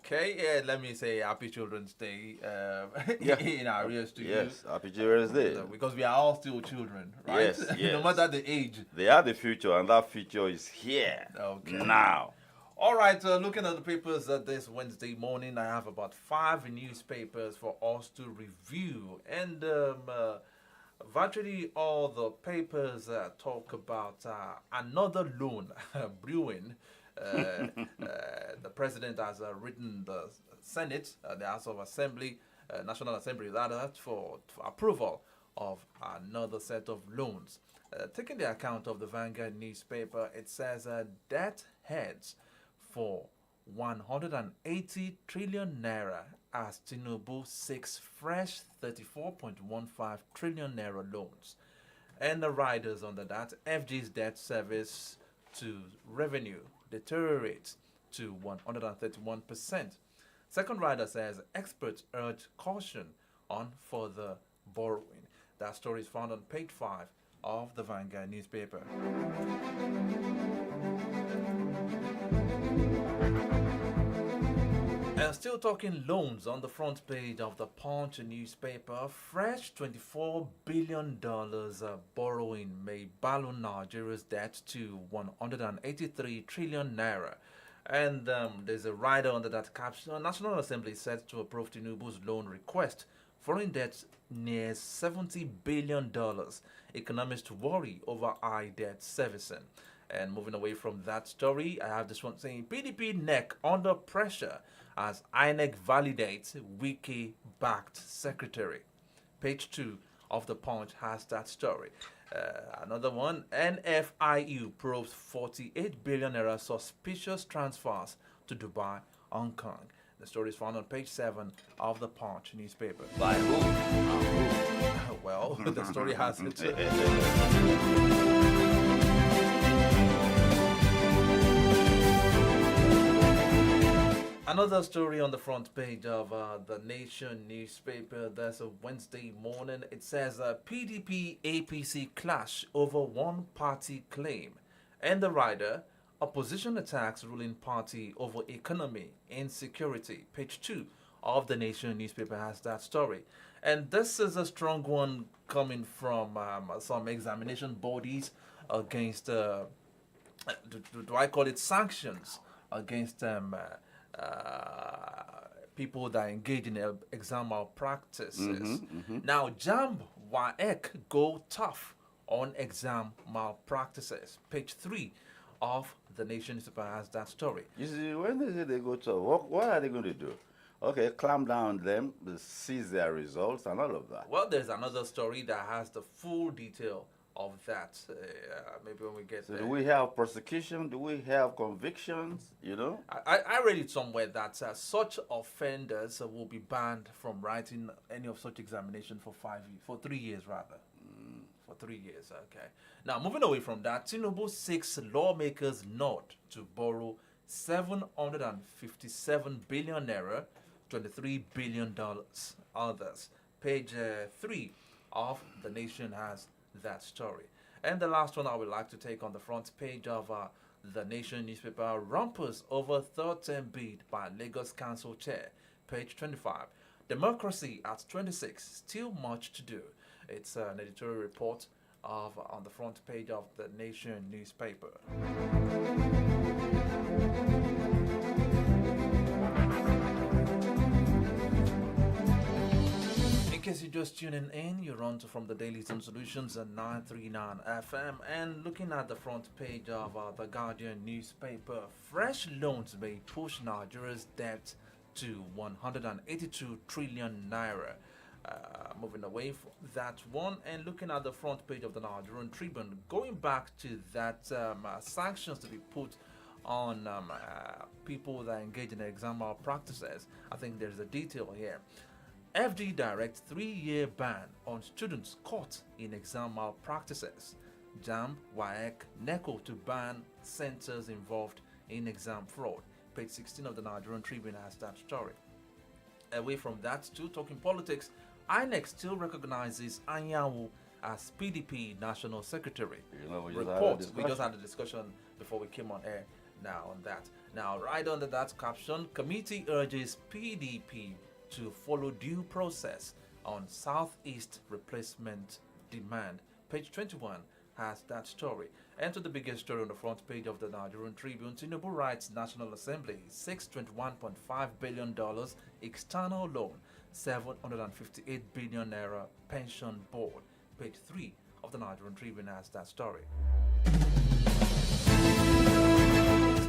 Okay, yeah, let me say Happy Children's Day Yeah. in arrears to Yes, Happy Children's Day. you, because we are all still children, right? Yes, No yes. matter the age. They are the future, and that future is here Okay. now. All right, looking at the papers this Wednesday morning, I have about 5 newspapers for us to review. And virtually all the papers talk about another loan brewing. The president has written the Senate, the House of Assembly, National Assembly, rather, for approval of another set of loans. Taking the account of the Vanguard newspaper, it says debt heads for 180 trillion naira as Tinubu seeks fresh 34.15 trillion naira loans. And the riders under that, FG's debt service to revenue deteriorates to 131%. Second rider says experts urge caution on further borrowing. That story is found on page 5 of the Vanguard newspaper. And still talking loans on the front page of the Punch newspaper, fresh $24 billion borrowing may balloon Nigeria's debt to 183 trillion naira. And there's a rider under that caption. National Assembly set to approve Tinubu's loan request. Foreign debt nears $70 billion. Economists worry over high debt servicing. And moving away from that story, I have this one saying PDP neck under pressure as INEC validates Wiki-backed secretary. Page 2 of the Punch has that story. Another one, NFIU probes 48 billion naira suspicious transfers to Dubai, Hong Kong. The story is found on page 7 of the Punch newspaper. By who? Well, the story has it. Another story on the front page of the Nation newspaper. That's a Wednesday morning. It says PDP APC clash over one party claim. And the rider, opposition attacks ruling party over economy insecurity. Page 2 of the Nation newspaper has that story. And this is a strong one coming from some examination bodies against, do I call it sanctions against people that engage in exam malpractices. Now, JAMB WAEC go tough on exam malpractices. Page 3 of the Nation newspaper has that story. You see, when they say they go to what are they going to do? Okay, clamp down on them, seize their results and all of that. Well, there's another story that has the full detail of that. Maybe when we get there. Do we have prosecution? Do we have convictions? You know? I read it somewhere that such offenders will be banned from writing any of such examination for 3 years rather. For 3 years, okay. Now, moving away from that, Tinubu seeks lawmakers not to borrow 757 billion naira, $23 billion. Others. Page 3 of the Nation has that story. And the last one I would like to take on the front page of the Nation newspaper, rompers over third term bid by Lagos Council Chair. Page 25. Democracy at 26, still much to do. It's an editorial report on the front page of the Nation newspaper. In case you're just tuning in, you're on to From the Daily Zone Solutions at 939 FM. And looking at the front page of the Guardian newspaper, fresh loans may push Nigeria's debt to 182 trillion naira. Moving away from that one and looking at the front page of the Nigerian Tribune, going back to that sanctions to be put on people that engage in exam malpractices. I think there's a detail here. FD directs 3-year ban on students caught in exam malpractices. JAMB, WAEC, NECO to ban centers involved in exam fraud. Page 16 of the Nigerian Tribune has that story. Away from that, too, talking politics, INEC still recognizes Anyanwu as PDP National Secretary. You know, we Report. We just had a discussion before we came on air. now on that. Now, right under that caption, committee urges PDP to follow due process on Southeast replacement demand. Page 21 has that story. And to the biggest story on the front page of the Nigerian Tribune, Tinubu writes National Assembly seeks $21.5 billion external loan, 758 billion naira pension board. Page 3 of the Nigerian Tribune has that story.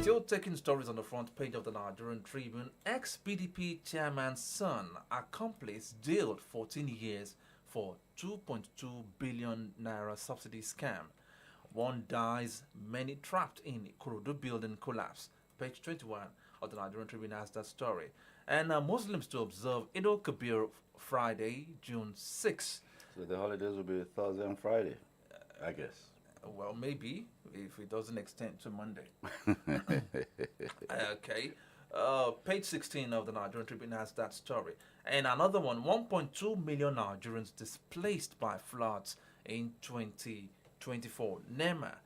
Still taking stories on the front page of the Nigerian Tribune, ex-PDP chairman's son, accomplice, jailed 14 years for 2.2 billion naira subsidy scam. One dies, many trapped in Kurudu building collapse. Page 21 of the Nigerian Tribune has that story. And Muslims to observe Eid al-Kabir Friday, June 6. So the holidays will be Thursday and Friday, I guess. Well, maybe, if it doesn't extend to Monday. Okay. Page 16 of the Nigerian Tribune has that story. And another one, 1.2 million Nigerians displaced by floods in 2024. NEMA.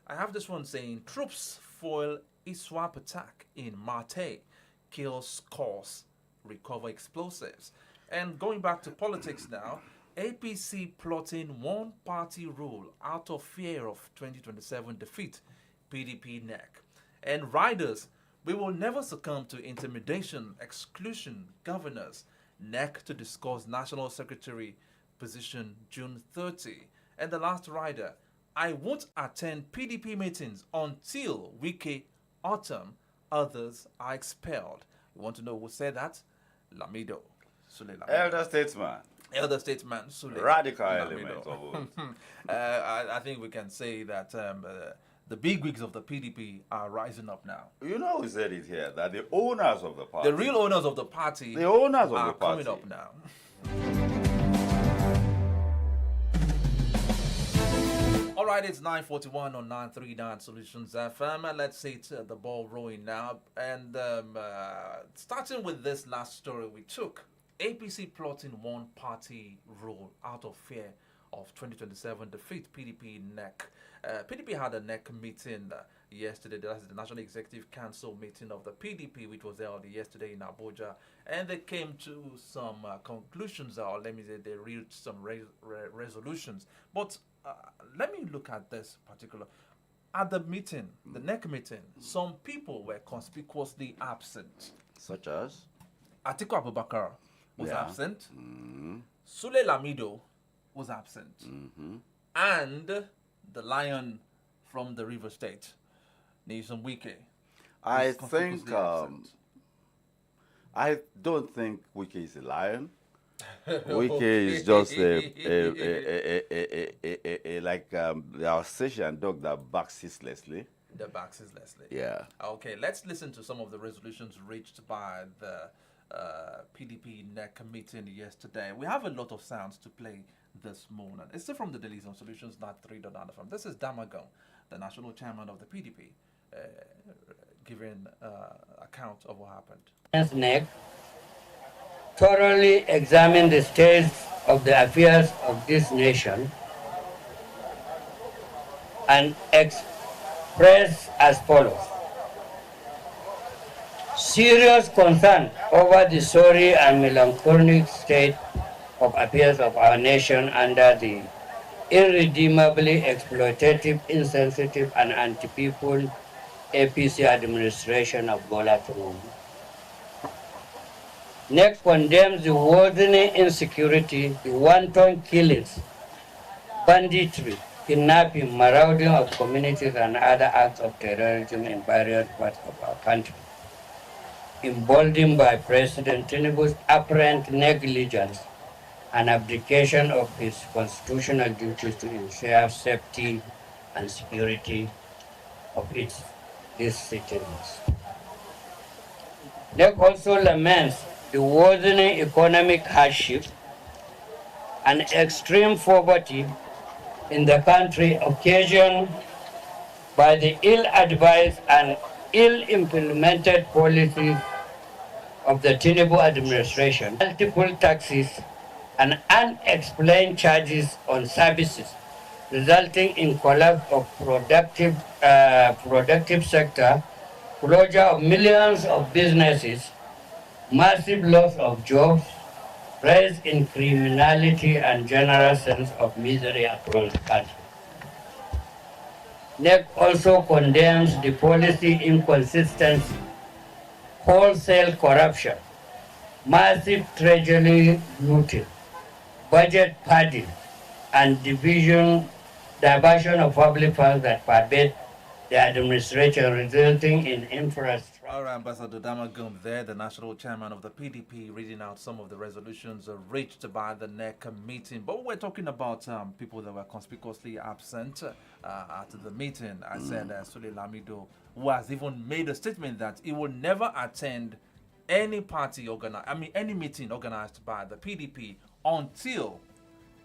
I have this one saying, troops foil ISWAP attack in Mate, kills cause, recover explosives. And going back to politics now, APC plotting one-party rule out of fear of 2027 defeat, PDP neck. And riders, we will never succumb to intimidation, exclusion, governors, neck to discuss National Secretary position June 30. And the last rider, I won't attend PDP meetings until Wike autumn, others are expelled. You want to know who said that? Lamido. Sule Lamido. Elder statesman. Elder statesman Sule. Radical Lamido. element of vote. I think we can say that the bigwigs of the PDP are rising up now. You know, we said it here that the owners of the party, The real owners of the party, the owners of are the party, coming up now. All right, it's 9:41 on 939 Solutions FM, and let's see the ball rolling now. And starting with this last story we took, APC plotting one-party rule out of fear of 2027 defeat, PDP neck. PDP had a neck meeting yesterday. That's the National Executive Council meeting of the PDP, which was held yesterday in Abuja, and they came to some conclusions, or let me say they reached some resolutions. But let me look at this particular. At the meeting, the neck meeting, some people were conspicuously absent. such as Atiku Abubakar was Yeah. absent. Sule Lamido was absent. And the lion from the River State, Nyesom Wike. I was think conspicuously absent. I don't think Wike is a lion. Wike is just like the Alsatian dog that barks ceaselessly. The backs is Leslie. Yeah. Okay, let's listen to some of the resolutions reached by the PDP NEC meeting yesterday. We have a lot of sounds to play this morning. It's still from the Daily Zone Solutions, not 3.9 FM. This is Damagon, the national chairman of the PDP, giving account of what happened. NEC thoroughly examine the state of the affairs of this nation and express as follows. Serious concern over the sorry and melancholic state of affairs of our nation under the irredeemably exploitative, insensitive, and anti-people APC administration of Bola Tinubu. Next condemns the worsening insecurity, the wanton killings, banditry, kidnapping, marauding of communities, and other acts of terrorism in various parts of our country, emboldened by President Tinubu's apparent negligence and abdication of his constitutional duties to ensure safety and security of these citizens. NEC also laments the worsening economic hardship and extreme poverty in the country occasioned by the ill-advised and ill-implemented policies of the Tinubu administration, multiple taxes and unexplained charges on services, resulting in collapse of productive sector closure of millions of businesses, massive loss of jobs, rise in criminality, and general sense of misery across the country. NEC also condemns the policy inconsistency, wholesale corruption, massive treasury looting, budget padding, and diversion of public funds that pervade the administration, resulting in infrastructure. All right, Ambassador Damagum there, the national chairman of the PDP, reading out some of the resolutions reached by the NEC meeting. But we're talking about people that were conspicuously absent at the meeting. I said Sule Lamido, who has even made a statement that he will never attend any any meeting organized by the PDP until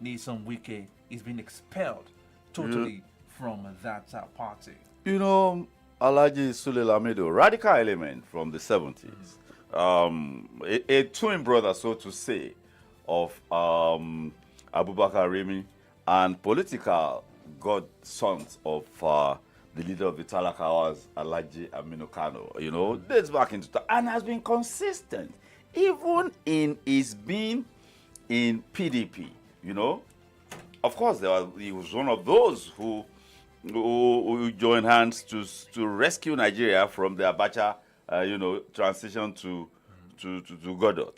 Nyesom Wike is being expelled totally from that party. You know, Alhaji Sule Lamido, radical element from the 70s, a twin brother, so to say, of Abubakar Rimi, and political godsons of the leader of the Talakawas, Alhaji Aminu Kano, you know, dates back into and has been consistent, even in his being in PDP, you know. Of course, he was one of those who joined hands to rescue Nigeria from the Abacha, transition to Godot.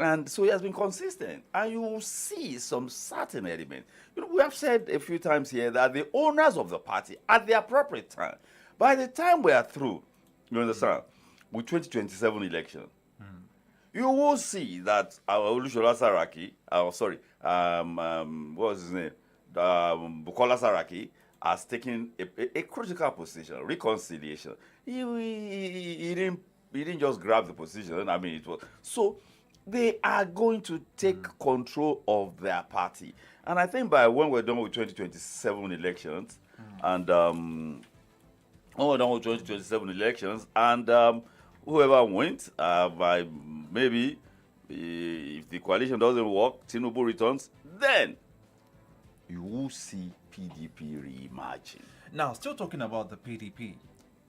And so he has been consistent. And you will see some certain elements. You know, we have said a few times here that the owners of the party, at the appropriate time, by the time we are through, you understand, with 2027 election, you will see that our Olusola Saraki, what was his name? Bukola Saraki has taken a critical position, reconciliation. He didn't just grab the position. I mean, it was so they are going to take control of their party. And I think by when we're done with 2027 elections, and when we're done with 2027 elections, and whoever wins, by maybe if the coalition doesn't work, Tinubu returns, then you will see PDP reemerging. Now, still talking about the PDP,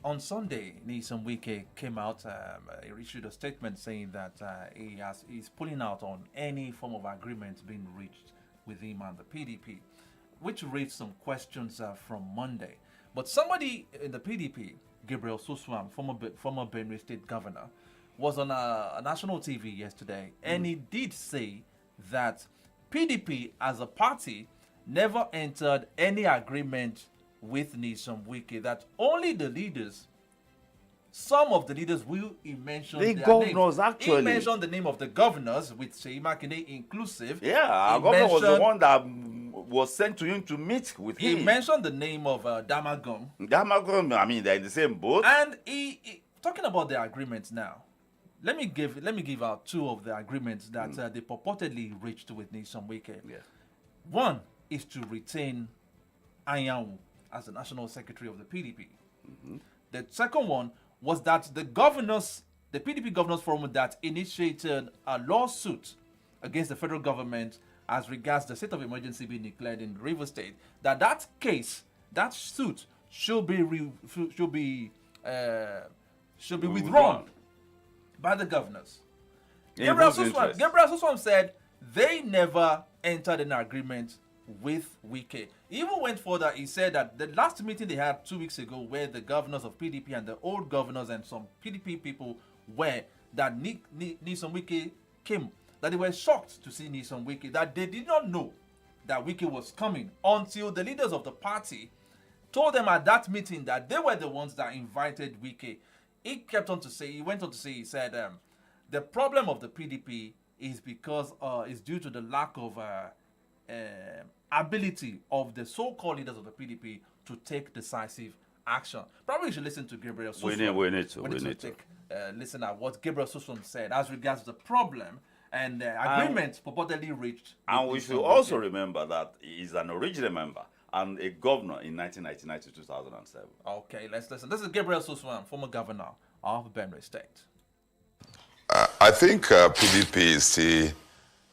on Sunday, Nyesom Wike came out, he issued a statement saying that he's pulling out on any form of agreement being reached with him and the PDP, which raised some questions from Monday. But somebody in the PDP, Gabriel Suswam, former Benue State governor, was on a national TV yesterday, and he did say that PDP as a party never entered any agreement with Nyesom Wike, that only the leaders, some of the leaders he mentioned the their governors names. actually. He mentioned the name of the governors, with Seyi Makinde inclusive. Yeah, our governor was the one that was sent to him to meet with him. He mentioned the name of Damagum. Damagum, I mean, they're in the same boat. And he talking about the agreements now. Let me give out two of the agreements that they purportedly reached with Nyesom Wike. Yes. One is to retain Anyanwu as the national secretary of the PDP. The second one was that the PDP Governors Forum that initiated a lawsuit against the federal government as regards the state of emergency being declared in Rivers State, that suit should be withdrawn by the governors. Gabriel Suswam said they never entered an agreement with Wike. He even went further. He said that the last meeting they had 2 weeks ago, where the governors of PDP and the old governors and some PDP people were, that Nyesom Wike came, that they were shocked to see Nyesom Wike, that they did not know that Wike was coming until the leaders of the party told them at that meeting that they were the ones that invited Wike. He went on to say, he said, the problem of the PDP is because it's due to the lack of ability of the so-called leaders of the PDP to take decisive action. Probably you should listen to Gabriel Suswam. We need to listen at what Gabriel Suswam said as regards to the problem and the agreement purportedly reached. And we should also remember that he is an original member and a governor in 1999 to 2007. Okay, let's listen. This is Gabriel Suswam, former governor of Benue State. I think PDP is still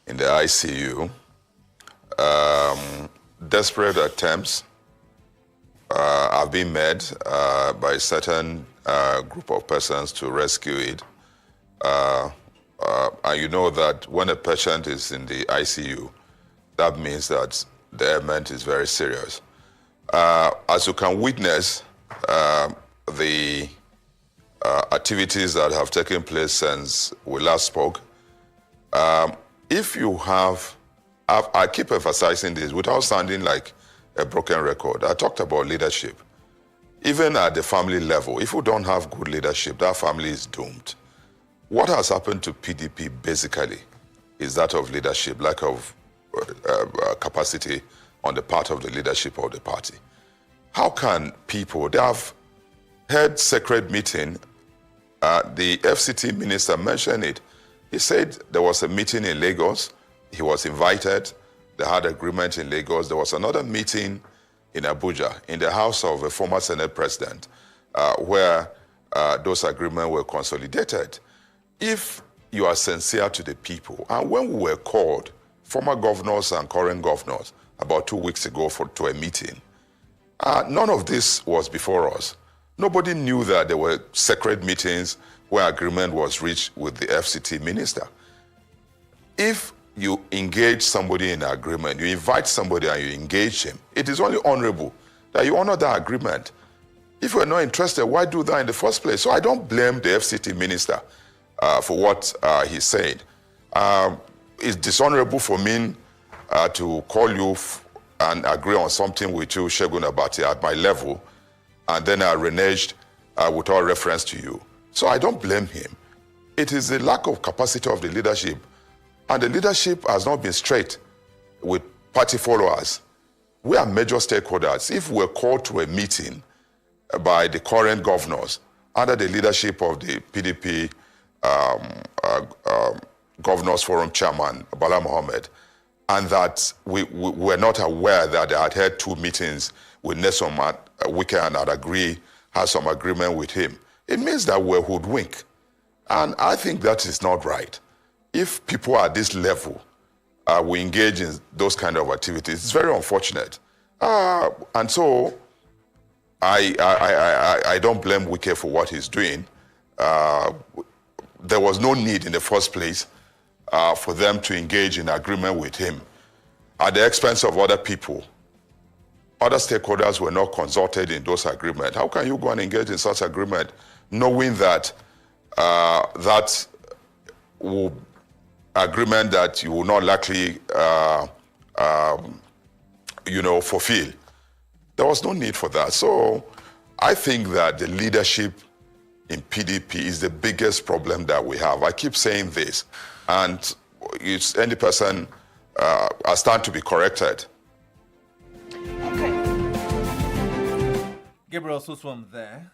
in the ICU. Desperate attempts have been made by a certain group of persons to rescue it. And you know that when a patient is in the ICU, that means that the ailment is very serious. As you can witness, the activities that have taken place since we last spoke, if you have, I keep emphasizing this without sounding like a broken record. I talked about leadership. Even at the family level, if you don't have good leadership, that family is doomed. What has happened to PDP basically is that of leadership, lack of capacity on the part of the leadership of the party. How can people, they have had sacred meeting, the FCT minister mentioned it. He said there was a meeting in Lagos, he was invited, they had agreement in Lagos. There was another meeting in Abuja, in the house of a former Senate president, where those agreements were consolidated. If you are sincere to the people, and when we were called, former governors and current governors, about 2 weeks ago to a meeting, none of this was before us. Nobody knew that there were sacred meetings where agreement was reached with the FCT minister. If you engage somebody in an agreement, you invite somebody and you engage him, it is only honorable that you honor that agreement. If you're not interested, why do that in the first place? So I don't blame the FCT minister for what he said. It's dishonorable for me to call you and agree on something with you, Segun Abati, at my level, and then I reneged without reference to you. So I don't blame him. It is the lack of capacity of the leadership, and the leadership has not been straight with party followers. We are major stakeholders. If we're called to a meeting by the current governors under the leadership of the PDP Governors Forum Chairman, Bala Mohammed, and that we were not aware that they had had 2 meetings with Nelson Wike and had had some agreement with him, it means that we're hoodwinked. And I think that is not right. If people at this level we engage in those kind of activities, it's very unfortunate. And so I don't blame Wike for what he's doing. There was no need in the first place for them to engage in agreement with him at the expense of other people. Other stakeholders were not consulted in those agreements. How can you go and engage in such agreement knowing that that agreement that you will not likely fulfill? There was no need for that. So I think that the leadership in PDP is the biggest problem that we have. I keep saying this, and it's any person I stand to be corrected. Gabriel Suswam there,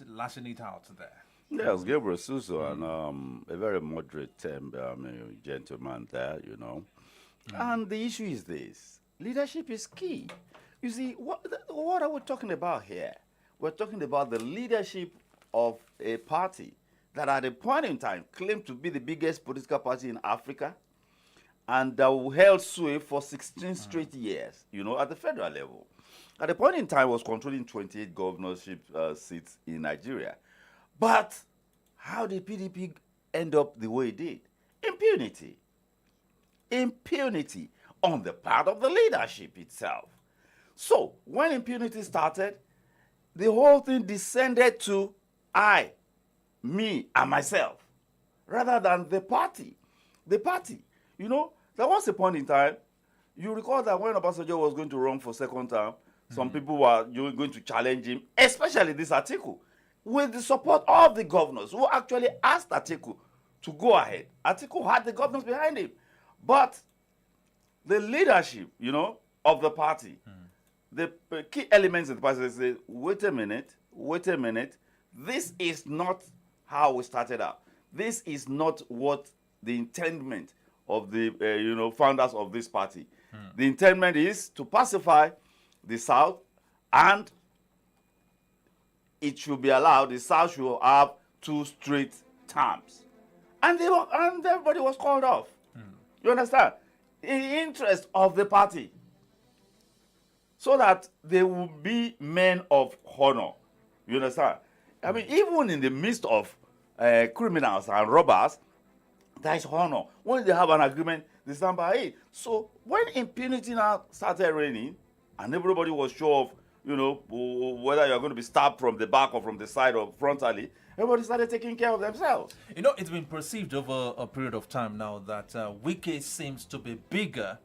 lashing it out there. Yes, Gabriel Suso, and a very moderate gentleman there, you know. And the issue is this: leadership is key. You see, what are we talking about here? We're talking about the leadership of a party that at a point in time claimed to be the biggest political party in Africa, and that held sway for 16 straight years, you know, at the federal level. At the point in time was controlling 28 governorship seats in Nigeria. But how did PDP end up the way it did? Impunity. Impunity on the part of the leadership itself. So when impunity started, the whole thing descended to I, me, and myself, rather than the party. The party. You know, there was a point in time, you recall that when Obasanjo was going to run for second term, some people were going to challenge him, especially this Atiku, with the support of the governors who actually asked Atiku to go ahead. Atiku had the governors behind him. But the leadership, you know, of the party, the key elements of the party say, wait a minute, this is not how we started out. This is not what the intendment of the founders of this party. The intendment is to pacify the South, and it should be allowed, the South should have 2 straight terms. And everybody was called off. You understand? In the interest of the party. so that they will be men of honor. You understand? I mean, even in the midst of criminals and robbers, there is honor. When they have an agreement, they stand by it. So when impunity now started reigning, and everybody was sure of, whether you're going to be stabbed from the back or from the side or frontally, everybody started taking care of themselves. It's been perceived over a period of time now that Wike seems to be bigger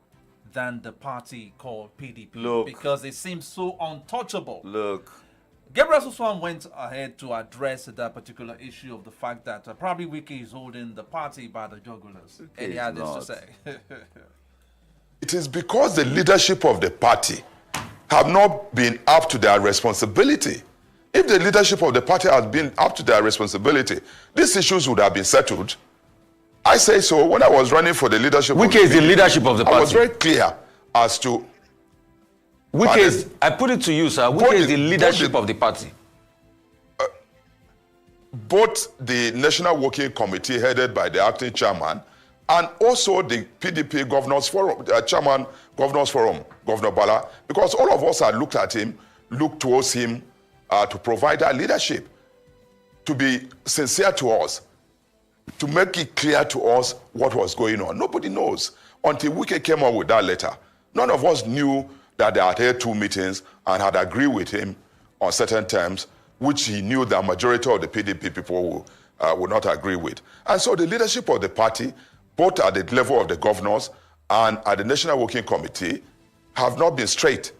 than the party called PDP because they seem so untouchable. Look, Gabriel Suswan went ahead to address that particular issue of the fact that probably Wike is holding the party by the jugulars. And he had this to say. It is because the leadership of the party have not been up to their responsibility. If the leadership of the party has been up to their responsibility, these issues would have been settled. I say so. When I was running for the leadership Wike is the leadership of the party. I was very clear as to... Wike is, I put it to you, sir, Wike is the leadership of the party. Both the National Working Committee headed by the acting chairman and also the PDP Governors Forum, chairman Governors Forum, Governor Bala, because all of us had looked at him, looked towards him to provide that leadership, to be sincere to us, to make it clear to us what was going on. Nobody knows until Wike came up with that letter. None of us knew that they had held 2 meetings and had agreed with him on certain terms, which he knew the majority of the PDP people would not agree with. And so the leadership of the party, both at the level of the governors and at the National Working Committee, have not been straight.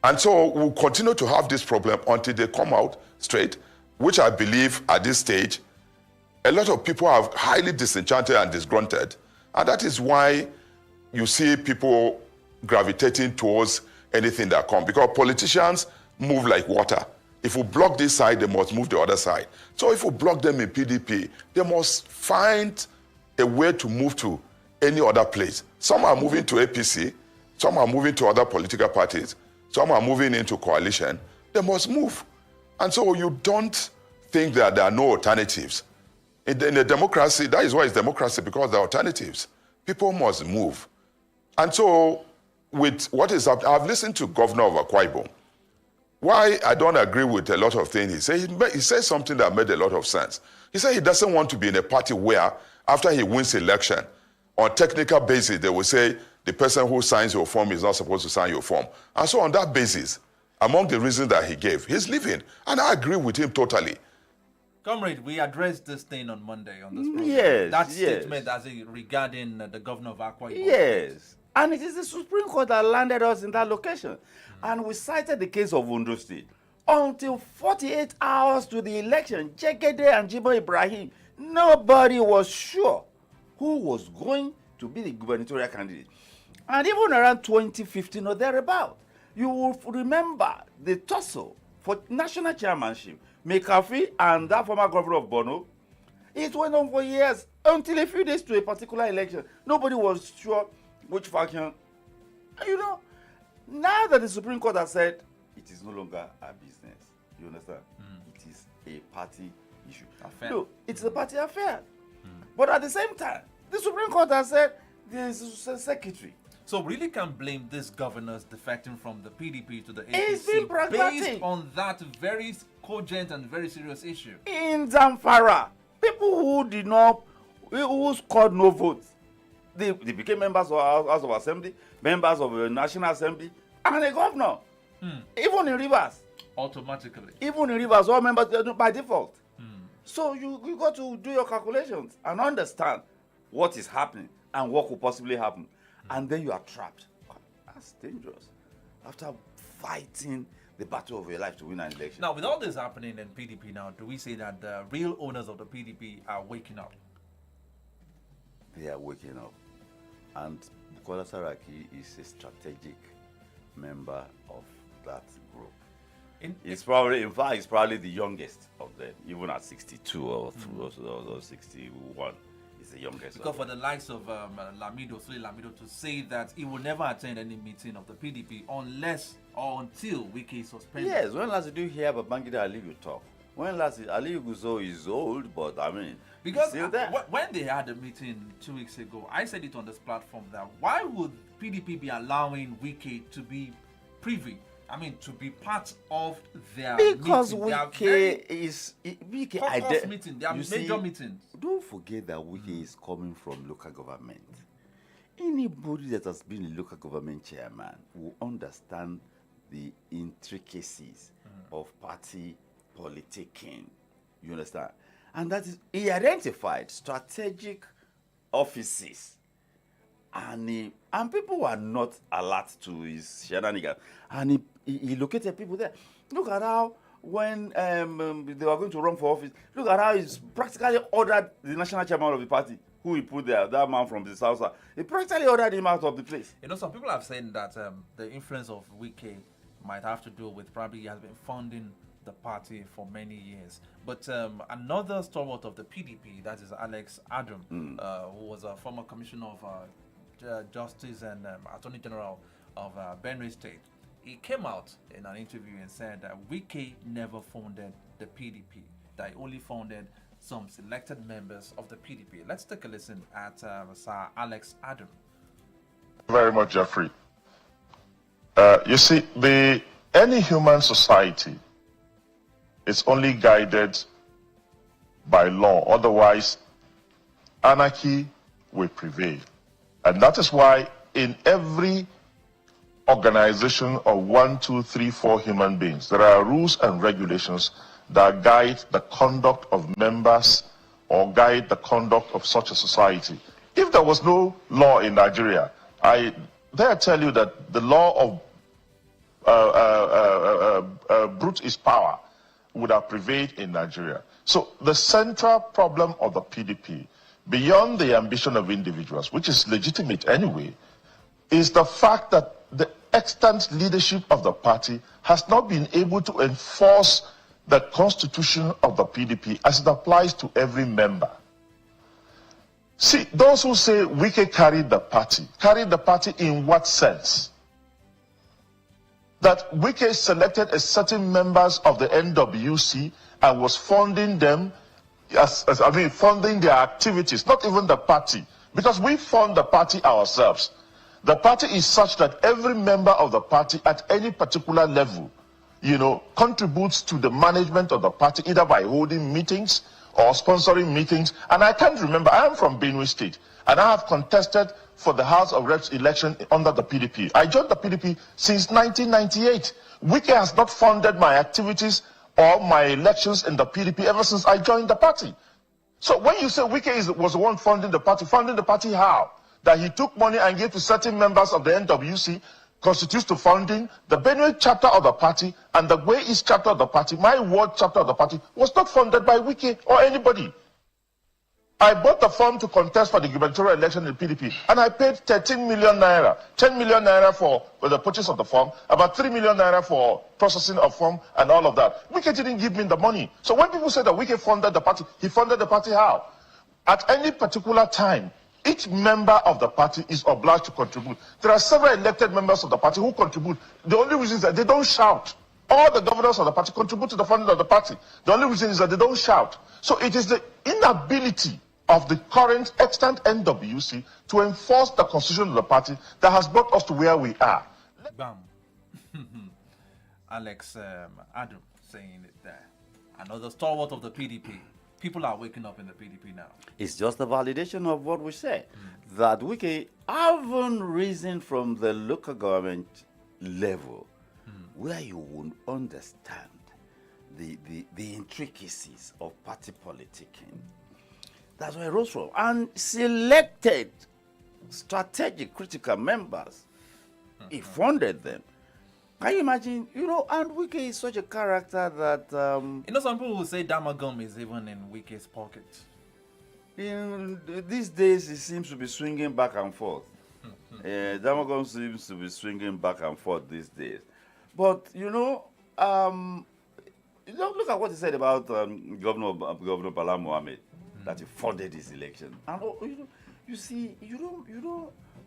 And so we'll continue to have this problem until they come out straight, which I believe at this stage, a lot of people are highly disenchanted and disgruntled. And that is why you see people gravitating towards anything that comes, because politicians move like water. If we block this side, they must move the other side. So if we block them in PDP, they must find a way to move to any other place. Some are moving to APC, some are moving to other political parties, some are moving into coalition. They must move. And so you don't think that there are no alternatives. In a democracy, that is why it's democracy, because there are alternatives. People must move. And so with what is up, I've listened to Governor of Akwa Ibom. Why I don't agree with a lot of things he said, he said something that made a lot of sense. He said he doesn't want to be in a party where, after he wins election, on technical basis, they will say the person who signs your form is not supposed to sign your form. And so on that basis, among the reasons that he gave, he's leaving. And I agree with him totally. Comrade, we addressed this thing on Monday on this program. Yes, that yes. statement regarding the governor of Akwa Ibom. Yes. And it is the Supreme Court that landed us in that location. And we cited the case of Ondo State. Until 48 hours to the election, Jekede and Jibo Ibrahim, nobody was sure who was going to be the gubernatorial candidate. And even around 2015 or thereabout, you will remember the tussle for national chairmanship, McAfee and that former governor of Borno. It went on for years, until a few days to a particular election. Nobody was sure which faction. Now that the Supreme Court has said it is no longer a business, you understand? It is a party issue. Affair. No, it's a party affair. But at the same time, the Supreme Court has said there is a secretary. So really can blame these governors defecting from the PDP to the It's been APC pragmatic. based on that very cogent and very serious issue. In Zamfara, people who scored no votes, they became members of our House of Assembly, members of the National Assembly, and a governor. Even in Rivers. Automatically. Even in Rivers, all members by default. So you got to do your calculations and understand what is happening and what could possibly happen. And then you are trapped. That's dangerous. After fighting the battle of your life to win an election. Now, with all this happening in PDP now, do we say that the real owners of the PDP are waking up? They are waking up. And Bukola Saraki is a strategic member of that group. He's probably the youngest of them, even at 62 or 61. He's the youngest. Because for the likes of Lamido to say that he will never attend any meeting of the PDP unless or until Wike is suspended. Yes, when last did you hear Babangida Aliyu talk? When last Aliyu Guzo is old, but I mean, because he's still there. When they had a meeting 2 weeks ago, I said it on this platform that why would PDP be allowing Wike to be privy. I mean, to be part of their Because meeting. Wike is Wike off meeting. Their you major see, meetings. Don't forget that Wike is coming from local government. Anybody that has been a local government chairman will understand the intricacies of party politicking. You understand? And that is, he identified strategic offices. And people were not alert to his shenanigans. And he located people there. Look at how, when they were going to run for office, look at how he's practically ordered the national chairman of the party, who he put there, that man from the south side. He practically ordered him out of the place. You know, some people have said that the influence of Wike might have to do with probably he has been funding the party for many years. But another stalwart of the PDP, that is Alex Adam, who was a former commissioner of Justice and Attorney General of Benue State, he came out in an interview and said that Wike never funded the PDP, that he only funded some selected members of the PDP. Let's take a listen at Sir Alex Adam. Very much, Jeffrey. You see, any human society is only guided by law. Otherwise, anarchy will prevail. And that is why in every organization of 1, 2, 3, 4 human beings, there are rules and regulations that guide the conduct of members or guide the conduct of such a society. If there was no law in Nigeria, I dare tell you that the law of brute is power would have prevailed in Nigeria. So the central problem of the PDP, beyond the ambition of individuals, which is legitimate anyway, is the fact that the extant leadership of the party has not been able to enforce the constitution of the PDP as it applies to every member. See, those who say Wike carried the party in what sense? That Wike selected a certain members of the NWC and was funding them, funding their activities, not even the party, because we fund the party ourselves. The party is such that every member of the party at any particular level, contributes to the management of the party, either by holding meetings or sponsoring meetings. And I can't remember, I am from Benue State, and I have contested for the House of Reps election under the PDP. I joined the PDP since 1998. Wike has not funded my activities or my elections in the PDP ever since I joined the party. So when you say Wike was the one funding the party how? That he took money and gave to certain members of the NWC constitutes to funding the Benue chapter of the party, and the Way East chapter of the party, my ward chapter of the party, was not funded by Wike or anybody. I bought the form to contest for the gubernatorial election in PDP, and I paid 13 million naira, 10 million naira for the purchase of the form, about 3 million naira for processing of form and all of that. Wike didn't give me the money. So when people say that Wike funded the party, he funded the party how? At any particular time, each member of the party is obliged to contribute. There are several elected members of the party who contribute. The only reason is that they don't shout. All the governors of the party contribute to the funding of the party. The only reason is that they don't shout. So it is the inability of the current extant NWC to enforce the constitution of the party that has brought us to where we are. Bam. Alex Adam saying it there. Another stalwart of the PDP. People are waking up in the PDP now. It's just a validation of what we said, that Wike haven't risen from the local government level where you would understand the intricacies of party politicking. That's where it rose from. And selected strategic critical members. He funded them. Can you imagine? And Wike is such a character that... some people will say Damagum is even in Wike's pocket. These days, he seems to be swinging back and forth. Damagum seems to be swinging back and forth these days. But, look at what he said about Governor Bala Mohammed, that he funded his election. And you see, you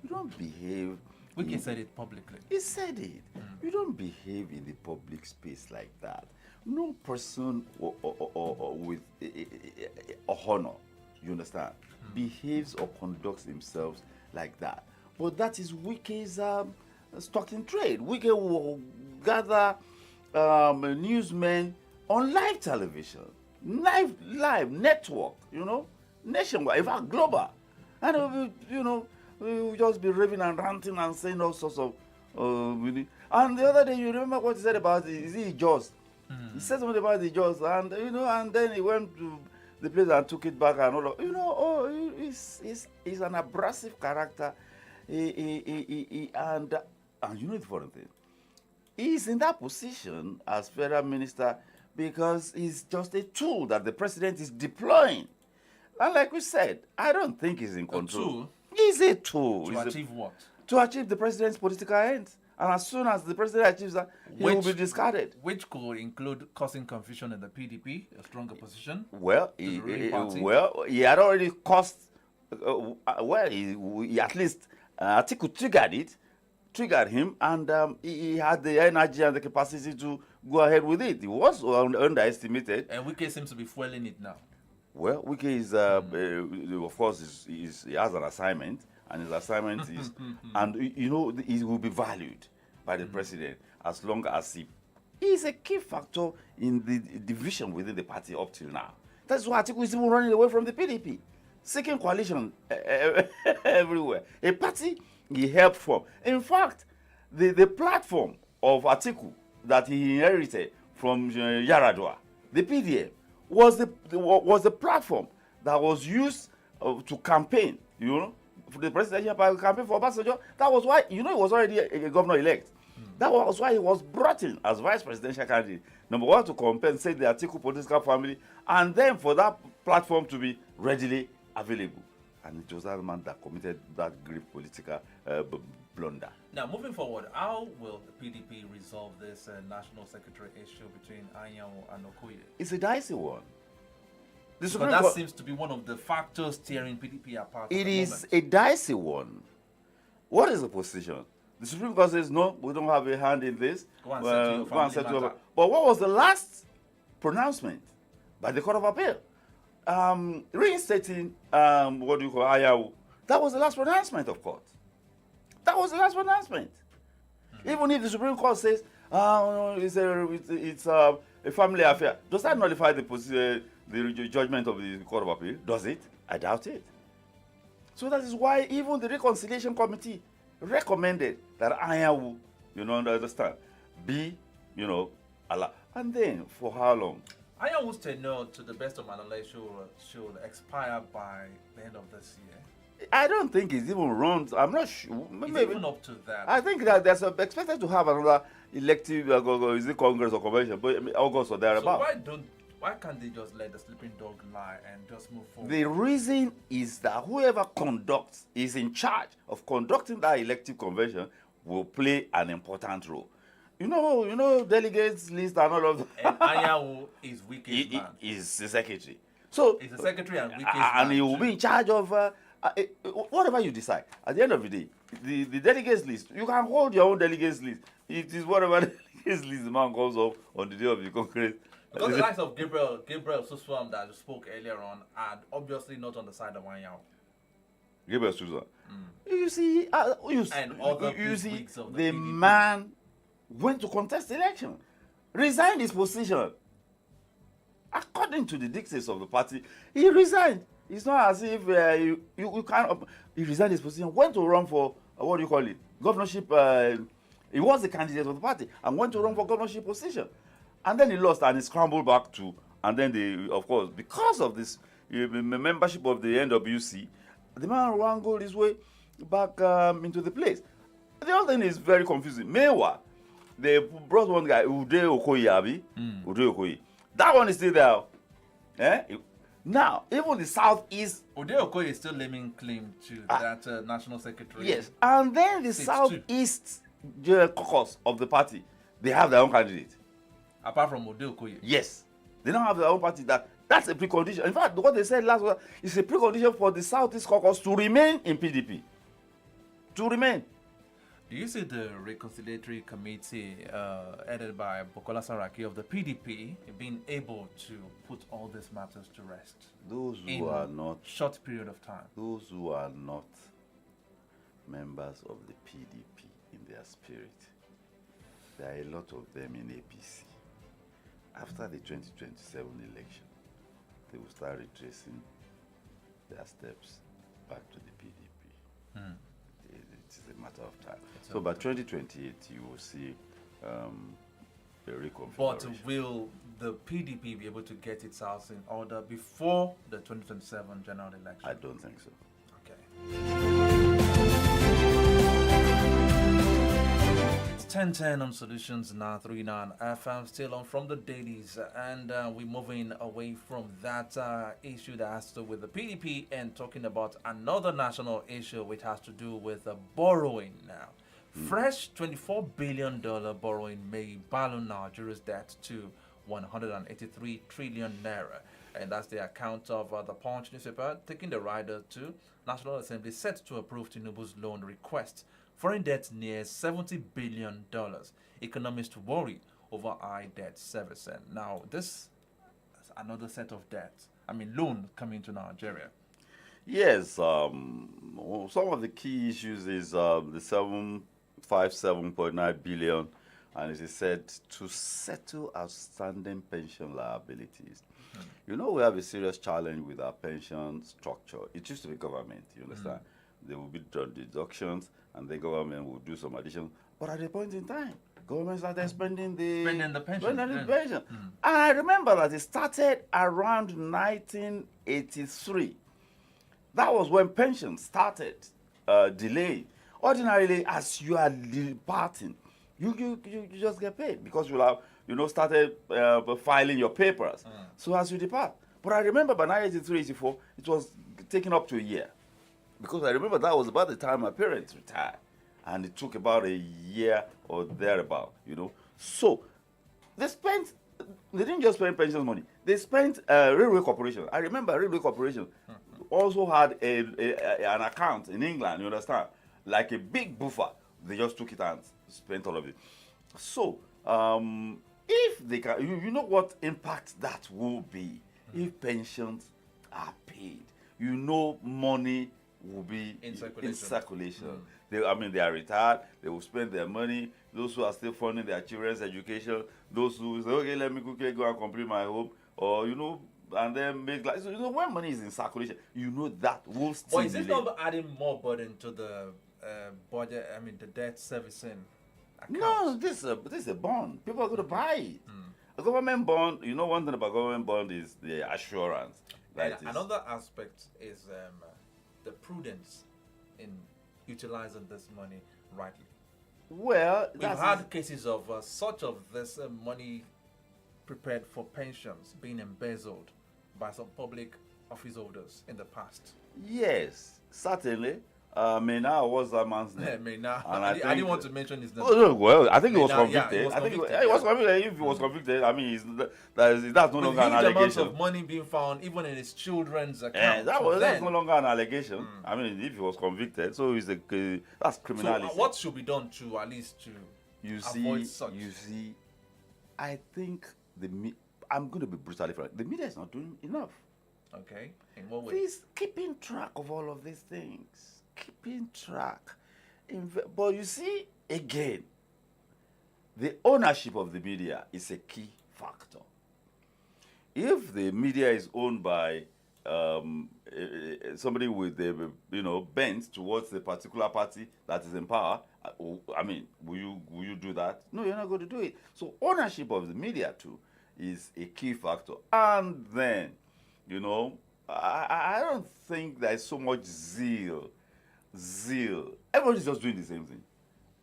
don't behave... Wike said it publicly. He said it. You don't behave in the public space like that. No person with honor, you understand, behaves or conducts themselves like that. But that is Wike's stock in trade. Wike will gather newsmen on live television, live network, nationwide, in fact, global. And it will be, we will just be raving and ranting and saying all sorts of. And the other day, you remember what he said about the Jaws? He said something about the Jaws, and and then he went to the place and took it back and all. He's an abrasive character, and the funny thing, he's in that position as federal minister because he's just a tool that the president is deploying. And like we said, I don't think he's in control. A tool? He's a tool. To achieve what? To achieve the president's political ends. And as soon as the president achieves that, he will be discarded. Which could include causing confusion in the PDP, a stronger position. Well, he had already caused. He at least Atiku triggered him, and he had the energy and the capacity to go ahead with it. He was underestimated. And Wike seems to be fueling it now. Well, Wike is, of course, he has an assignment, and his assignment is, and he will be valued by the president as long as he is a key factor in the division within the party up till now. That's why Atiku is even running away from the PDP, seeking coalition everywhere. A party he helped form. In fact, the platform of Atiku that he inherited from Yaradua, the PDM, was the platform that was used to campaign, for the presidential campaign for Obasanjo. That was why, he was already a governor-elect. That was why he was brought in as vice presidential candidate. Number one, to compensate the Atiku political family, and then for that platform to be readily available. And it was that man that committed that grave political blunder. Now, moving forward, how will the PDP resolve this national secretary issue between Anyanwu and Okoye? It's a dicey one. Because that seems to be one of the factors tearing PDP apart. It is a dicey one. What is the position? The Supreme Court says, no, we don't have a hand in this. Go and settle your family matter. But what was the last pronouncement by the Court of Appeal? Reinstating, Ayahu. That was the last pronouncement of court. That was the last pronouncement. Even if the Supreme Court says, it's a family affair, does that nullify the judgment of the Court of Appeal? Does it? I doubt it. So that is why even the Reconciliation Committee recommended that Ayahu, understand, be, allowed. And then, for how long? Anyawu's tenure, to the best of my knowledge, should expire by the end of this year. I don't think it's even run. I'm not sure. It's even up to that. I think that there's expected to have another elective, is it Congress or convention, but August or thereabout. So why can't they just let the sleeping dog lie and just move forward? The reason is that whoever is in charge of conducting that elective convention will play an important role. Delegates list and all of that. And Anyanwu is Wike's man. He's the secretary. So he's the secretary and Wike's man. And he will be in charge of whatever you decide. At the end of the day, the delegates list, you can hold your own delegates list. It is whatever delegates list the man comes up on the day of the Congress. Because the likes of Gabriel Suswam that you spoke earlier on are obviously not on the side of Anyanwu. Gabriel Suswam. You see, the man went to contest the election, resigned his position. According to the dictates of the party, he resigned. It's not as if you can't. He resigned his position, went to run for governorship. He was the candidate of the party and went to run for governorship position, and then he lost and he scrambled back to. And then of course, because of this membership of the NWC, the man wrangled his way back into the place. The other thing is very confusing. Meanwhile, they brought one guy, Ude Okoye, Ude Okoye. That one is still there. Now, even the Southeast... Ude Okoye is still laying claim to that national secretary. Yes, and then the Southeast caucus of the party, they have their own candidate. Apart from Ude Okoye? Yes. They don't have their own party. That's a precondition. In fact, what they said last week is a precondition for the Southeast caucus to remain in PDP. To remain. Do you see the reconciliatory committee headed by Bukola Saraki of the PDP being able to put all these matters to rest? Those who are not short period of time. Those who are not members of the PDP in their spirit. There are a lot of them in APC. After the 2027 election, they will start retracing their steps back to the PDP. It is a matter of time. So by 2028, you will see a reconfiguration. But will the PDP be able to get its house in order before the 2027 general election? I don't think so. Okay. It's 10:10 on Solutions 939 FM, still on from the dailies, and we're moving away from that issue that has to do with the PDP and talking about another national issue which has to do with borrowing now. Fresh $24 billion borrowing may balloon Nigeria's debt to 183 trillion naira. And that's the account of the Punch newspaper taking the rider to National Assembly set to approve Tinubu's loan request. Foreign debt near $70 billion. Economists worry over high debt servicing. Now, this is another set of debt. Loan coming to Nigeria. Yes, some of the key issues is the 757.9 billion, and it is said to settle outstanding pension liabilities. You know, we have a serious challenge with our pension structure. It used to be government, you understand? There will be deductions, and the government will do some addition. But at a point in time, government started spending the pension. And I remember that it started around 1983. That was when pensions started delaying. Ordinarily, as you are departing, you just get paid because you have started filing your papers. So as you depart. But I remember by 1983, 84, it was taken up to a year. Because I remember that was about the time my parents retired. And it took about a year or thereabout, So they didn't just spend pension money. They spent Railway Corporation. I remember Railway Corporation also had an account in England, you understand? Like a big buffer. They just took it and spent all of it. So, if they can, you know what impact that will be if pensions are paid. Money will be in circulation. They are retired. They will spend their money. Those who are still funding their children's education, those who say, okay, let me quickly go and complete my home, or and then make like so. When money is in circulation, that will still. But is this not adding more burden to the budget? The debt servicing account? No, this is a bond. People are going to buy it. A government bond. One thing about government bond is the assurance. And another aspect is the prudence in utilizing this money rightly. Well, we've had cases of such of this money prepared for pensions being embezzled by some public office holders in the past. Yes, certainly. Mena was that man's name. Mena. I didn't want to mention his name. Well, I think he was convicted. Yeah, he was convicted. He was convicted. If he was convicted, that's no longer an allegation. Huge amounts of money being found, even in his children's account. That's no longer an allegation. If he was convicted, so that's criminality. So, what should be done to at least to avoid such? You see, I think I'm going to be brutally frank. The media is not doing enough. Okay, in what way? Please keeping track of all of these things. Keeping track. But you see, again, the ownership of the media is a key factor. If the media is owned by somebody with the bent towards the particular party that is in power, will you do that? No, you're not going to do it. So ownership of the media too is a key factor. And then, I don't think there's so much zeal. Everybody's just doing the same thing,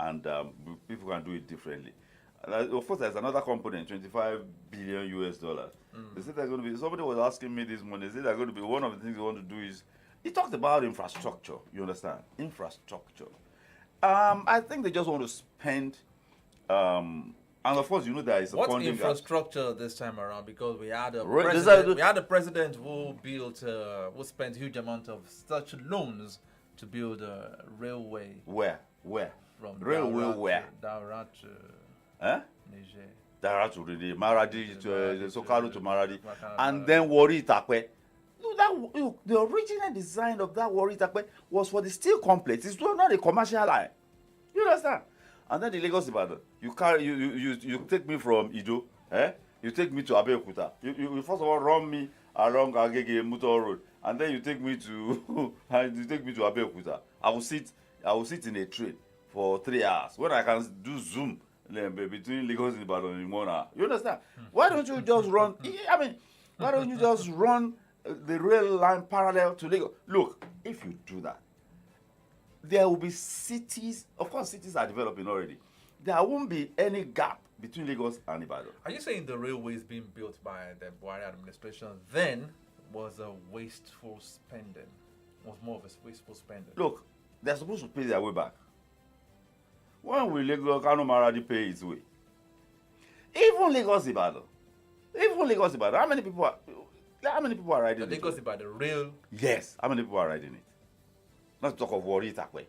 and people can do it differently. Of course, there's another component, $25 billion US. They said they're going to be. Somebody was asking me this morning. They said they're going to be one of the things they want to do is. He talked about infrastructure. You understand? Infrastructure. I think they just want to spend. And of course, there is a what funding infrastructure gap this time around, because we had a president who spent huge amount of such loans to build a railway. Where? From railway where? Daura to Niger. Daura to Maradi to Sokaro to Maradi, and then Warri Itakpe. The original design of that Warri Itakpe was for the steel complex. It's not a commercial line. You understand? And then the Lagos Ibadan, you take me from Ido, you take me to Abeokuta. You first of all run me along Agege Mutor Road, and then you take me to Abeokuta. I will sit in a train for 3 hours when I can do Zoom between Lagos and Ibadan in 1 hour. You understand? Why don't you just run? Why don't you just run the rail line parallel to Lagos? Look, if you do that, there will be cities. Of course, cities are developing already. There won't be any gap between Lagos and Ibadan. Are you saying the railways being built by the Buhari administration then was a wasteful spending? Was more of a wasteful spending? Look, they're supposed to pay their way back. When will Lagos Kano Maradi pay its way? Even Lagos Ibadan. How many people are riding it? Lagos Ibadan rail. Yes. How many people are riding it? Not to talk of Warri Itakwe.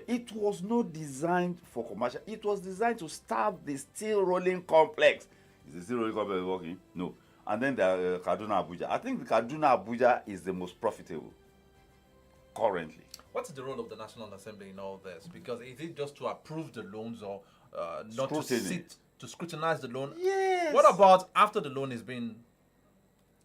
It was not designed for commercial. It was designed to starve the steel rolling complex. Is the steel rolling complex working? No. And then the Kaduna Abuja. I think the Kaduna Abuja is the most profitable currently. What's the role of the National Assembly in all this? Because is it just to approve the loans or not to scrutinize the loan? Yes. What about after the loan is being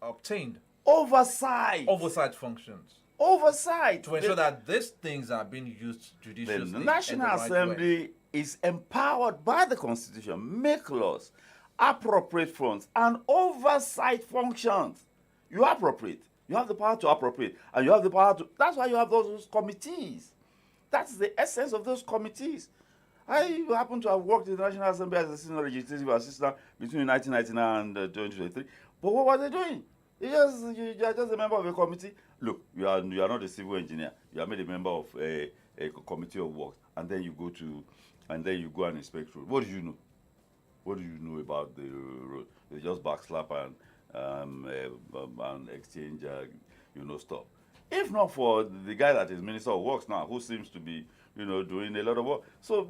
obtained? Oversight functions. To ensure that these things are being used judiciously. The National Assembly is empowered by the Constitution, make laws, appropriate funds, and oversight functions. You appropriate. You have the power to appropriate, and you have the power to. That's why you have those committees. That's the essence of those committees. I happen to have worked in the National Assembly as a senior legislative assistant between 1999 and 2023. But what were they doing? You are just a member of a committee. Look, you are not a civil engineer. You are made a member of a committee of works, and then you go and inspect road. What do you know? What do you know about the road? They just backslap and exchange, stuff. If not for the guy that is Minister of Works now, who seems to be, doing a lot of work. So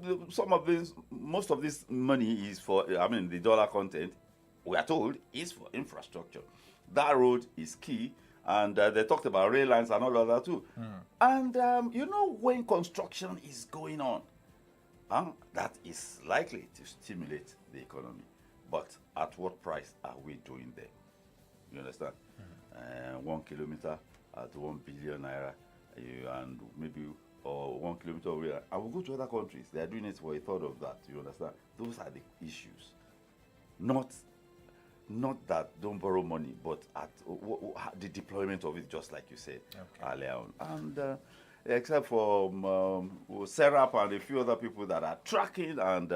most of this money is for, the dollar content, we are told, is for infrastructure. That road is key, and they talked about rail lines and all of that too. And when construction is going on, that is likely to stimulate the economy. But at what price are we doing there? You understand? 1 kilometer at 1 billion naira, and maybe 1 kilometer away. I will go to other countries. They are doing it for a third of that. You understand? Those are the issues. Not that don't borrow money, but at the deployment of it, just like you said earlier on. And except for Serap and a few other people that are tracking and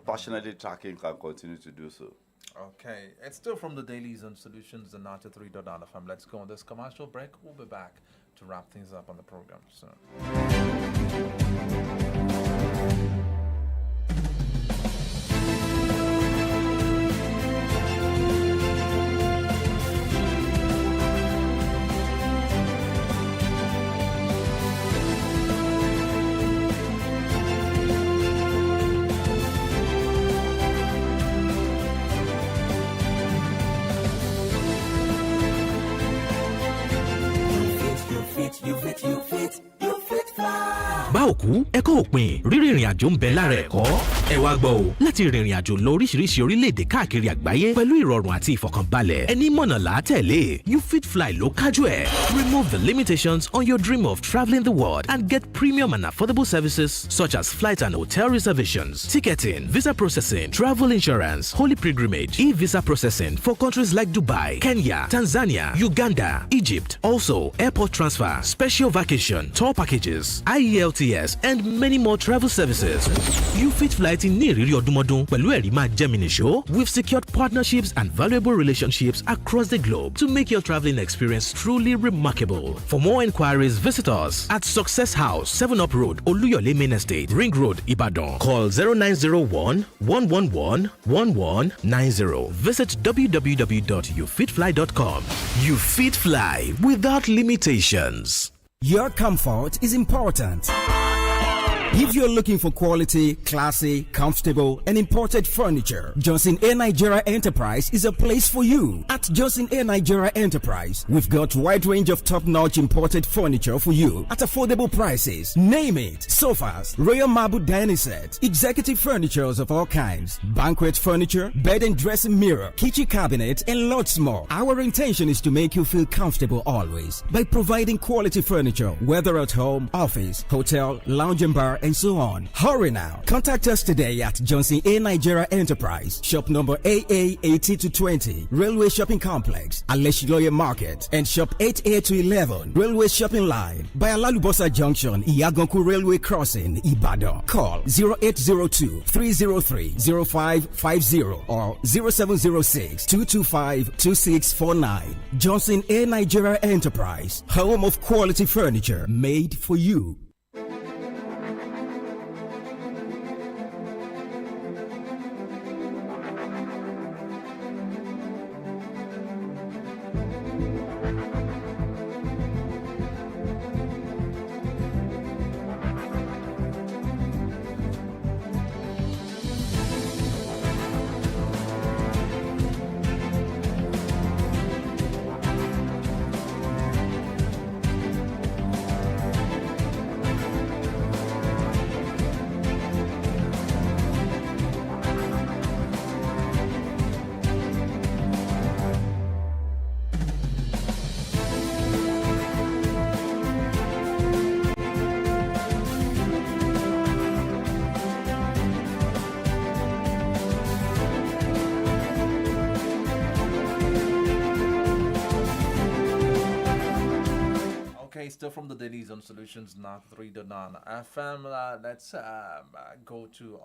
passionately tracking, can continue to do so. Okay, it's still from the Dailies and Solutions and 93.9 FM. Let's go on this commercial break. We'll be back to wrap things up on the program soon. Òkú ẹ̀kọ́ òpin rírí ìrìn àjò ń bẹ lára ẹ̀kọ́ ẹ wá gbọ́ o láti rìnrìn àjò lọ oríṣiríṣi orílẹ̀-èdè káàkiri àgbáyé pẹ̀lú ìrọ̀rùn àti ìfọ̀kànbalẹ̀ ẹni mọ̀nà là á tẹ̀lé You Fit Fly ló kájú ẹ̀. Remove the limitations on your dream of traveling the world and get premium and affordable services such as flight and hotel reservations, ticketing, visa processing, travel insurance, holy pilgrimage, e-visa processing for countries like Dubai, Kenya, Tanzania, Uganda, Egypt. Also, airport transfer, special vacation, tour packages, IELTS, and many more travel services. You Fit Fly ti ní ìrírí ọdúnmọ́dún pẹ̀lú ẹ̀rí máa jẹ́ mi nìṣó. We've secured partnerships and valuable relationships across the globe to make your traveling experience truly remarkable. For more inquiries, visit us at Success House, 7 Up Road, Oluyole Main Estate, Ring Road, Ibadan. Call 0901 111 1190. Visit www.youfitfly.com. You Fit Fly without limitations. Your comfort is important. If you're looking for quality, classy, comfortable, and imported furniture, Johnson A. Nigeria Enterprise is a place for you. At Johnson A. Nigeria Enterprise, we've got wide range of top-notch imported furniture for you at affordable prices. Name it: sofas, royal marble dining set, executive furnitures of all kinds, banquet furniture, bed and dressing mirror, kitchen cabinet, and lots more. Our intention is to make you feel comfortable always by providing quality furniture, whether at home, office, hotel, lounge and bar, and so on. Hurry now. Contact us today at Johnson A. Nigeria Enterprise, shop number AA 80 to 20, Railway Shopping Complex, Aleshiloye Market, and shop 8A to 11, Railway Shopping Line, by Alalubosa Junction, Iyaganku Railway Crossing, Ibadan. Call 0802 303 0550 or 0706 225 2649. Johnson A. Nigeria Enterprise, home of quality furniture made for you. Still from the Daily Zone Solutions, not 3.9 FM. Let's go to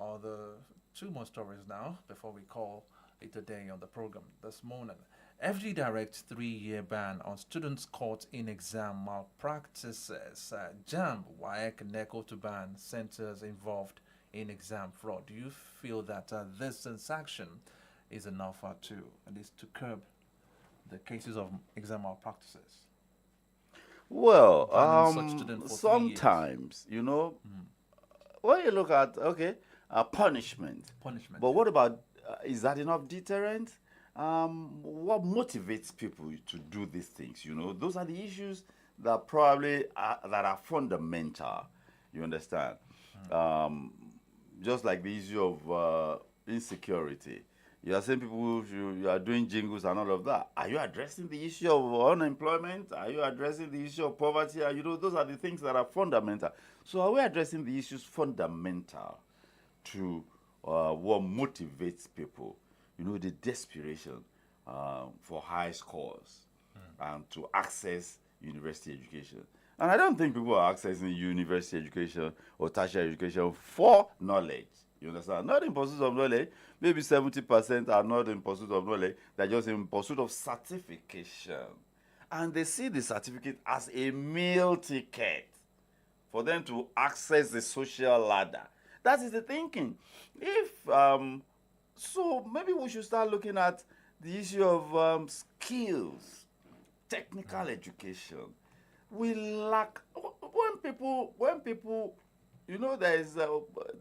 two more stories now before we call it a day on the program this morning. FG directs 3-year ban on students caught in exam malpractices. JAMB, WAEC, NECO to ban centers involved in exam fraud. Do you feel that this action is enough to at least to curb the cases of exam malpractices? Well, sometimes, when you look at, punishment. But what about, is that enough deterrent? What motivates people to do these things? Those are the issues that probably that are fundamental. You understand? Just like the issue of insecurity. You are saying people, you are doing jingles and all of that. Are you addressing the issue of unemployment? Are you addressing the issue of poverty? Those are the things that are fundamental. So are we addressing the issues fundamental to what motivates people? The desperation for high scores and to access university education. And I don't think people are accessing university education or tertiary education for knowledge. You understand? Not in pursuit of knowledge. Maybe 70% are not in pursuit of knowledge. They're just in pursuit of certification. And they see the certificate as a meal ticket for them to access the social ladder. That is the thinking. So maybe we should start looking at the issue of skills, technical education. We lack, when people there is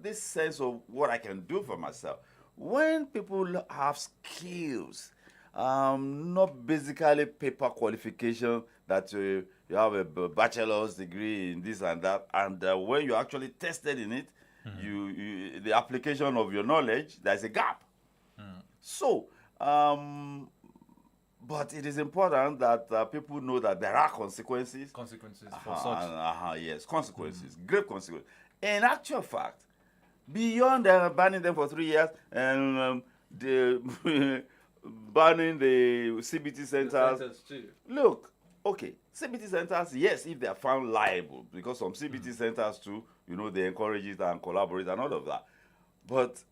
this sense of what I can do for myself. When people have skills, not basically paper qualification that you have a bachelor's degree in this and that, and when you're actually tested in it, the application of your knowledge, there's a gap. So, but it is important that people know that there are consequences. Consequences for such. Yes, consequences, grave consequences. In actual fact, beyond banning them for 3 years and banning the CBT centers too. Look, CBT centers, yes, if they are found liable, because some CBT centers too, they encourage it and collaborate and all of that. But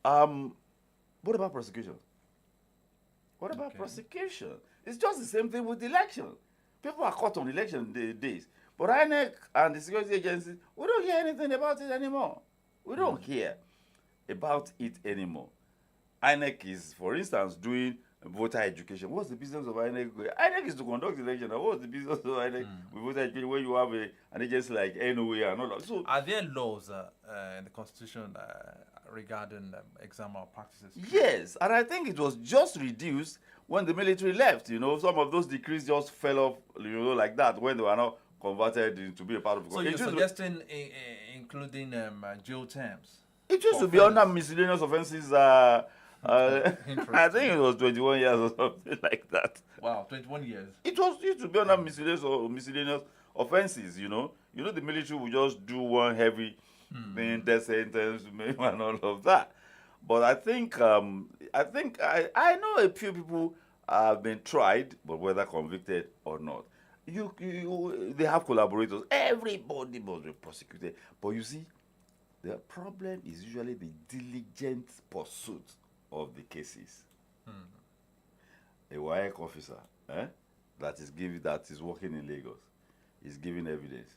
what about prosecution? What about prosecution? It's just the same thing with election. People are caught on election days. But INEC and the security agencies, we don't hear anything about it anymore. We don't hear about it anymore. INEC is, for instance, doing voter education. What's the business of INEC? INEC is to conduct election. What's the business of INEC with voter education when you have an agency like NOA and all that? So, are there laws in the Constitution regarding exam malpractices? Yes, and I think it was just reduced when the military left. Some of those decrees just fell off, like that when they were not converted into be a part of. So you're suggesting including jail terms? It used to be under miscellaneous offenses. I think it was 21 years or something like that. Wow, 21 years. It used to be under miscellaneous offenses. The military would just do one heavy thing, death sentence, and all of that. But I think I know a few people have been tried, but whether convicted or not, they have collaborators. Everybody must be prosecuted. But you see, the problem is usually the diligent pursuit of the cases. A WAEC officer that is working in Lagos is giving evidence,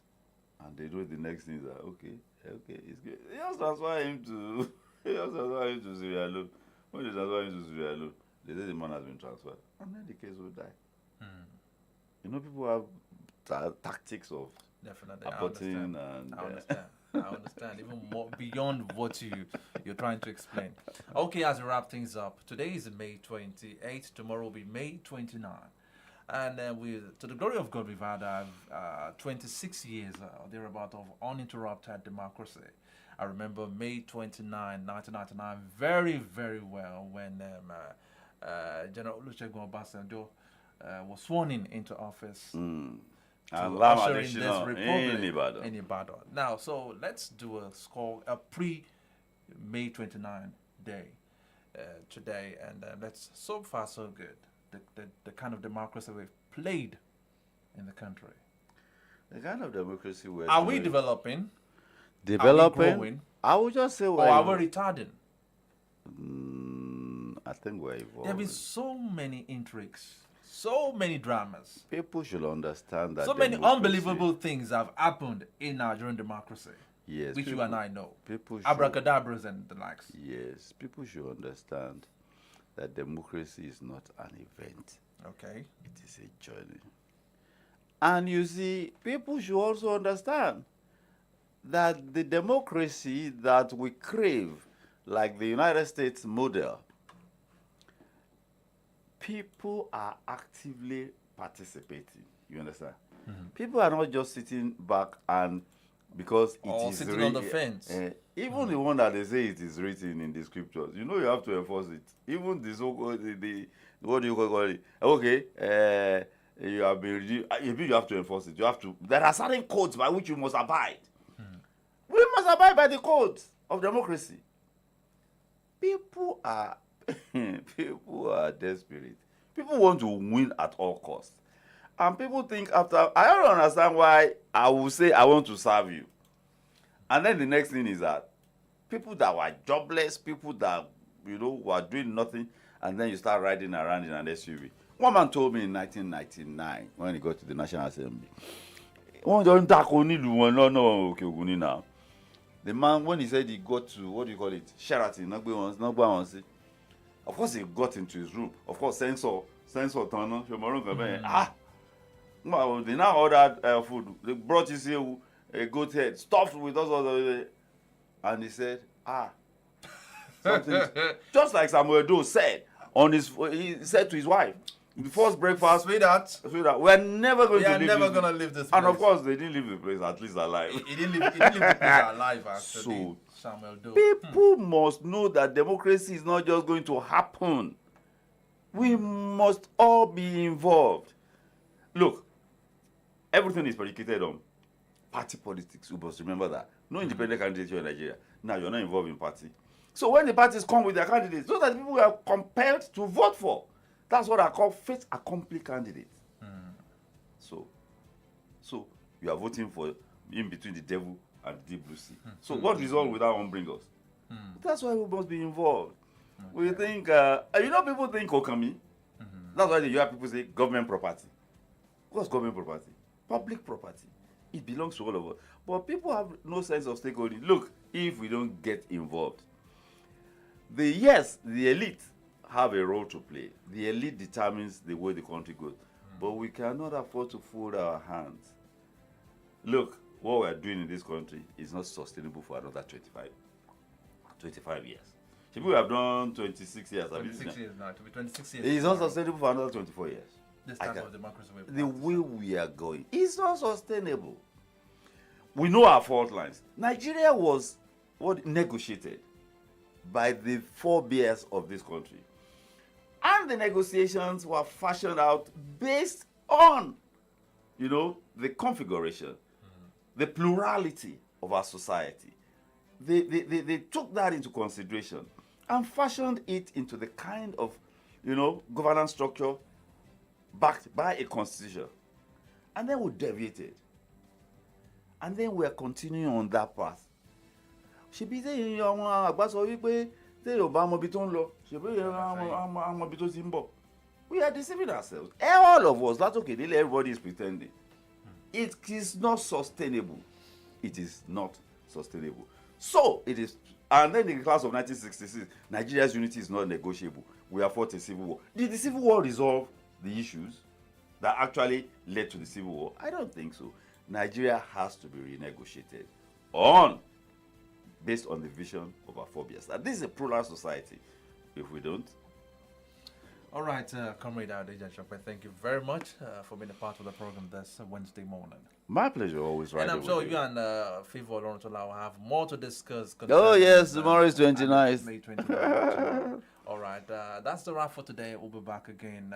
and they do the next thing is that okay, it's good. They just transfer him to Sierra Leone. When they transfer him to Sierra Leone, they say the man has been transferred, and then the case will die. People have tactics of aborting and. I understand even more beyond what you're trying to explain. Okay, as we wrap things up, today is May 28th. Tomorrow will be May 29th. And to the glory of God, we've had 26 years thereabout of uninterrupted democracy. I remember May 29, 1999, very, very well when General Olusegun Obasanjo was sworn into office. And ushering this republic in Ibadan. Now, so let's do a pre-May 29 day today, and let's, so far so good, the kind of democracy we've played in the country. The kind of democracy are we developing? Developing? Are we growing? I would just say or are we retarding? I think we're evolving. There have been so many intrigues. So many dramas. People should understand that. So many unbelievable things have happened in Nigerian democracy. Yes. Which you and I know. People should, abracadabras and the likes. Yes. People should understand that democracy is not an event. Okay. It is a journey. And you see, people should also understand that the democracy that we crave, like the United States model, people are actively participating. You understand? People are not just sitting back and because it is sitting on the fence. Even the one that they say it is written in the scriptures, you have to enforce it. Even the so-called what do you call it? Okay, you have been reduced. You have to enforce it. You have to. There are certain codes by which you must abide. We must abide by the codes of democracy. People are desperate. People want to win at all costs. And people think after, I don't understand why I will say I want to serve you. And then the next thing is that people that were jobless, people that, were doing nothing, and then you start riding around in an SUV. One man told me in 1999, when he got to the National Assembly, the man, when he said he got to, what do you call it, Sheraton, of course he got into his room. Of course, sensor, they now ordered food. They brought his a goat head, stuffed with those other, and he said, something, just like Samuel Doe said, he said to his wife, the first breakfast, sweetheart, we're never going to leave this place. And of course, they didn't leave the place, at least alive. He didn't leave the place alive, actually. So, Samuel Doe. People must know that democracy is not just going to happen. We must all be involved. Look, everything is predicated on party politics. You must remember that. No independent candidate here in Nigeria. Now, you're not involved in party. So when the parties come with their candidates, those are the people who are compelled to vote for. That's what I call fait accompli candidates. So you are voting for in between the devil and the deep blue sea. So what result will that one bring us? That's why we must be involved. Okay. We think, people think Okami. That's why you hear people say government property. What's government property? Public property. It belongs to all of us. But people have no sense of stakeholding. Look, if we don't get involved, the elite have a role to play. The elite determines the way the country goes. But we cannot afford to fold our hands. Look, what we are doing in this country is not sustainable for another 25 years. People have done 26 years. 26 years now. To be 26 years. It's not sustainable for another 24 years. This type of democracy. The way we are going, it's not sustainable. We know our fault lines. Nigeria was negotiated by the forebears of this country. And the negotiations were fashioned out based on, the configuration, the plurality of our society. They took that into consideration and fashioned it into the kind of, governance structure backed by a constitution. And then we deviated. And then we are continuing on that path. Ṣebí tẹ́yìn àwọn àgbà sọ wípé tẹ́yìn ò bá mọ ibi tó ń lọ, ṣebí àwọn ibi tó ti ń bọ̀. We are deceiving ourselves. All of us, that's okay, everybody is pretending. It is not sustainable. It is not sustainable. So it is, and then in the class of 1966, Nigeria's unity is not negotiable. We have fought a civil war. Did the civil war resolve the issues that actually led to the civil war? I don't think so. Nigeria has to be renegotiated based on the vision of our forebears. And this is a plural society. If we don't. All right, Comrade Adeja Shokwe, thank you very much for being a part of the program this Wednesday morning. My pleasure, always right. And I'm sure you and Favor Lawrentola will have more to discuss. Oh yes, tomorrow is 29th. May 29th. All right, that's the wrap for today. We'll be back again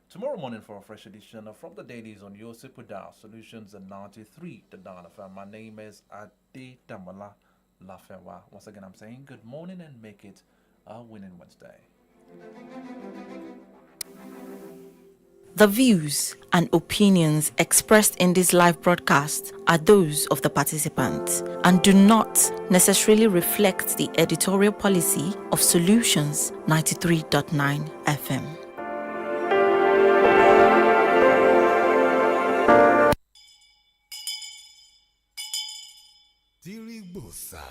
tomorrow morning for a fresh edition of From the Dailies on your Super Dial Solutions and 93 the Dawn FM. My name is Adedamola Lafewa. Once again, I'm saying good morning and make it a winning Wednesday. The views and opinions expressed in this live broadcast are those of the participants and do not necessarily reflect the editorial policy of Solutions 93.9 FM. Diribusa.